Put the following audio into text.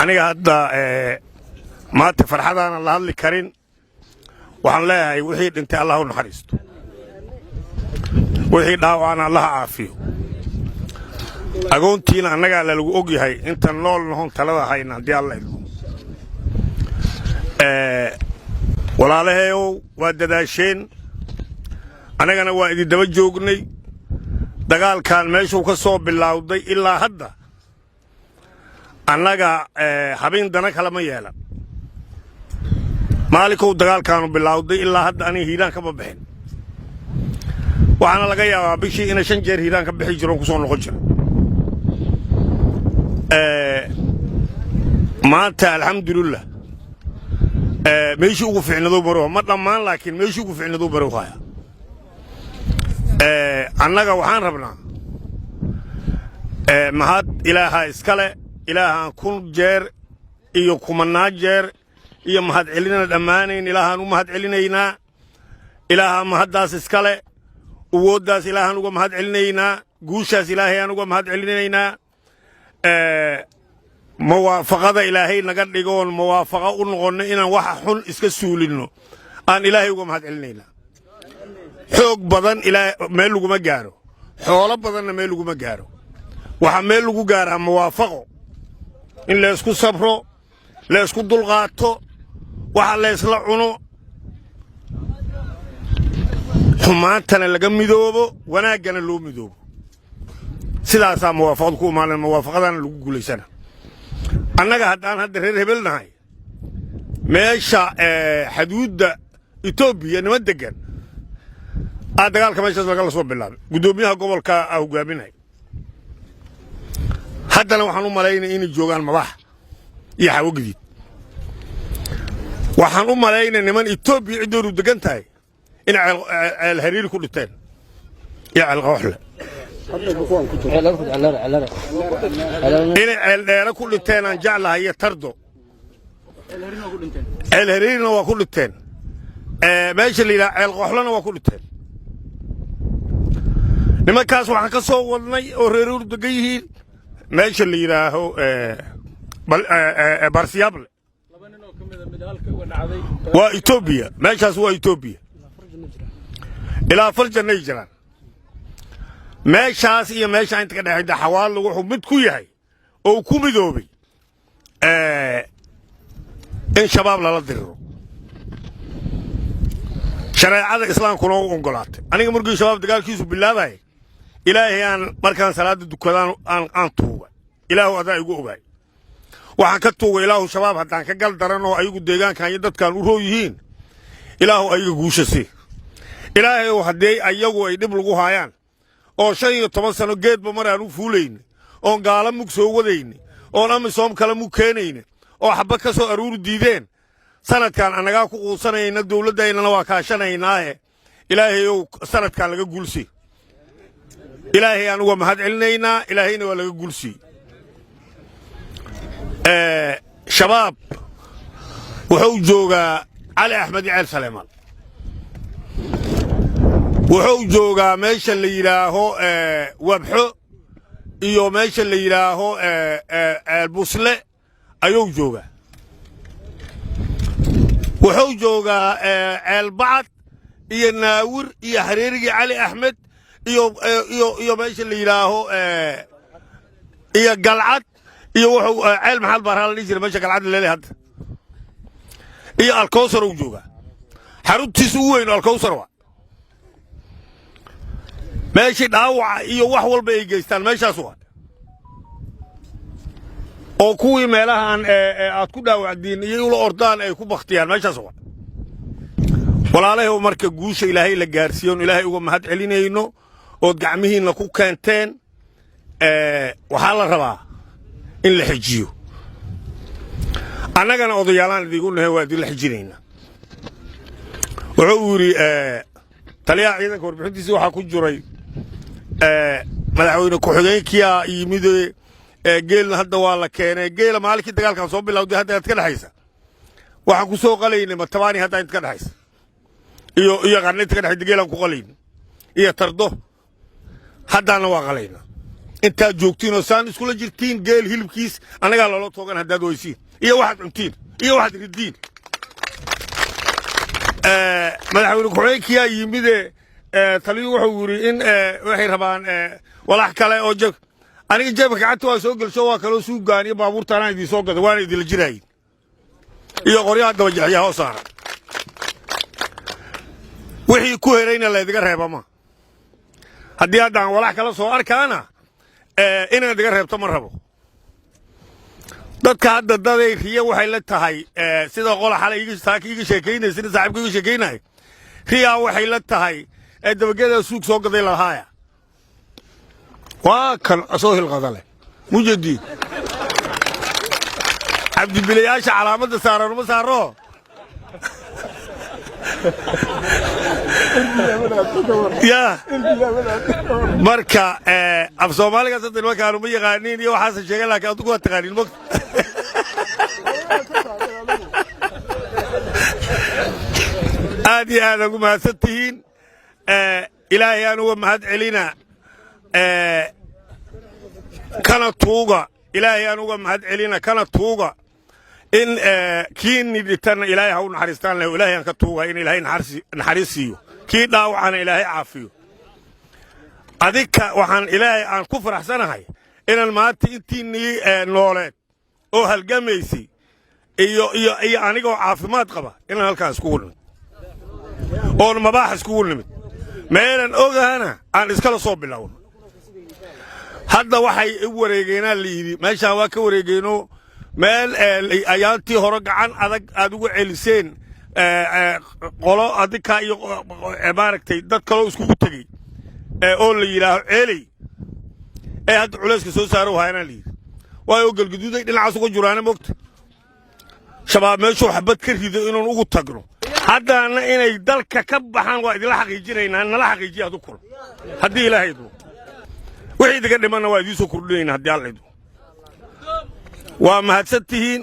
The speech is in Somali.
aniga hadda maanta farxadaan la hadli karin waxaan leeyahay wixii dhintay Allah u naxariisto wixii dhaawacana Allah caafiyo agoontiina annaga la lagu og yahay inta nool noon talada hayna hadii Allah idmo walaalaheeyo waa dadaasheen anagana waa idin daba joognay dagaalkan meeshuu ka soo bilowday ilaa hadda annaga habeen dana kala ma yeelan maalinkow dagaalkaanu bilowday ilaa hadda aniga hiiraan kama bixin waxaana laga yaabaa bishii inay 5 jeer hiiraan ka bixi jiro ku soo noqon jiro maanta alxamdulillah meeshii ugu fiicnado baro ma dhammaan laakiin meeshii ugu fiicnado baro haya annaga waxaan rabnaa mahad ilaaha iskale ilaahan 1 jeer iyo 10 jeer iyo mahad celinana dhammaanayn ilaahan u mahad celinaynaa ilaaha mahadaas iskale uwoodaas ilaahan uga mahad celinaynaa guushaas ilaahay aan uga mahad celinaynaa موافقة إلهي نقد يقول موافقة ونقولنا إن واحد حن إسكسولينه أن إلهي يقوم هاد علينا حق بدن إلى ميلو ما جارو حوالب بدن ميلو ما جارو وحميلو جارا موافقة إن لا يسكت صبره لا يسكت دلغاته وحلا يسلعنه حماتنا لقم مذوبه وانا جنا لو مذوبه سلاسة موافقتكم على الموافقة أنا لو قولي سنة annaga haddaan hadda reer hebelnahay meesha xuduudda Itoobiya nima degan dagaalka meeshaas laga soo bilaabay gudoomiyaha gobolka hogaaminay haddana waxaan u maleeynaa inay joogaan madax iyo xawo gadiid waxaan u maleeynaa niman Itoobiya cidoodu degan tahay in ceel hariir ku dhinteen iyo ceel qooxle إني على كل التين أنجعلها هي تردو الهريرنا وكل التين ماشي اللي لا الغحلنا وكل التين لما كاس وحنا كصورني وريرود دقيه ماشي اللي لا هو بارسيابل وإثيوبيا ماشي هو إثيوبيا إلى فرج النيجران meeshaas iyo meesha inta ka dhaxayda xawaal wuxuu mid ku yahay oo ku midoobay in shabaab la diro shariicada islaamku noo ogolaatay aniga markii shabaab dagaalkiisu bilaabay ilaahay aan markaan salaada dukadaan aan tuuga ilaahu adaa igu ogaay waxaan ka tuugay ilaahu shabaab hadaan ka gal daran oo ayagu deegaankan iyo dadkan u rooyihiin ilaahu ayaga guushasi ilaahay oo hadee ayagu ay dib lagu haayaan oo 15 sano geedba maraan u fuuleyn oo gaala mug soo wadayn oo amisom kala mug keenayn oo xabba ka soo aruur diideen sanadkan anaga ku quusanayna dawladdeena waa kaashanaynaa ilaahay oo sanadkan laga guulsi ilaahay aan uga mahad celinaynaa ilaahayna waa laga guulsi shabaab wuxuu joogaa Ali Axmed Ceel Saleeman wuxuu joogaa meesha la yiraaho wabxo iyo meesha la yiraaho albusle ayuu joogaa wuxuu joogaa albacad iyo naawir iyo xariirigi Ali Axmed iyo meesha la yiraaho iyo galcad iyo wuxuu ceel maxal baraal la jira meesha galcad leeyahay hadda iyo alkowsar uu joogaa xaruntiisu u weyn alkowsar waa ماشي داوع iyo wax walba ay geystaan meeshaas waa oo kuwii meelahan aad ku daawacdiin iyo ula ordaan ay ku baqtiyaan meeshaas waa walaalahay marka guusha ilaahay la gaarsiyo ilaahay uga mahad celinayno oo gacmihiina ku keenteen waxa la rabaa in la xijiyo annagana odayaalaan idigu nahay waa idin la xijinayna wuxuu yiri taliya ciidanka warbixintiisa waxa ku jiray madaxweyne ku-xigeenkiya yimid geelna hadda waa la keenay geela maalintii dagaalkan soo bilowday hadda ka dhaxaysa waxaan ku soo qaleynay matabaani hadda inta ka dhaxaysa iyo qarnita ka dhaxaysa geelan ku qaleyn iyo tardo haddana waa qaleyna intaad joogtiin oo saan iskula jirtiin geel hilibkiis anagaa loola toogan haddaad weysiin iyo waxaad cuntiin iyo waxaad ridiin madaxweyne ku-xigeenkiyaa yimide taliyu wuxuu yidhi in waxay rabaan walax kale oo aniga jeebka gacanta waa soo gelsho waa kaloo suugaan iyo baabuurtaanaa idiin soo gada waana idinla jiraayin iyo qoryaha dabajaxyaha oo saaran wixii ku herayna laydiga reebama haddii haddaan walax kala soo arkaana inaad iga reebto ma rabo dadka hadda daday riya waxay la tahay sida qola xalay iga sheekaynay sida saaxiibka iga sheekaynay riya waxay la tahay dabagada suuq soo gaday lahaaya waa kan soo hilqadale mujadid عبد البلياش علامة سارة وما سارة يا مركا أف سومالي قصد المكان ومية غانين يو حاسة شغل لك أنتو قوة تغانين مكت آدي هذا قم هستهين إلهي أنو مهد علينا كانت توقع إلهي أنو مهد علينا كانت توقع إن كين نبتنا إلهي هون حريستان له إلهي أنك توقع إن إلهي نحريسيو كين داو عن إلهي عافيو أذيك وحن إلهي أن كفر أحسن هاي إن الماتي إنتيني نولد أو هالجميسي إيو أنيقو عافمات قبا إن هالكان سكول أو المباح سكول ميلان أوغا هنا أن إسكال صوب باللون هذا وحي وريجينا اللي ماشي هواك وريجينو مال أيانتي هرج عن أدق علسين قلا أديك عبارك تيدت كلو سكوت تجي أول يلا علي هاد علاسك سوسارو هاينا لي ويوقل جدودك العصق جرانا مقت شباب ما شو حبت كرهي إنه نقول تجرو هذا أنا إن يدل ككبحان وايد لا حقيقي أنا لا حقيقي هذا كله هدي لا يدو وحيد قد ما نوايد يسوق كلين هدي على يدو وما هتستهين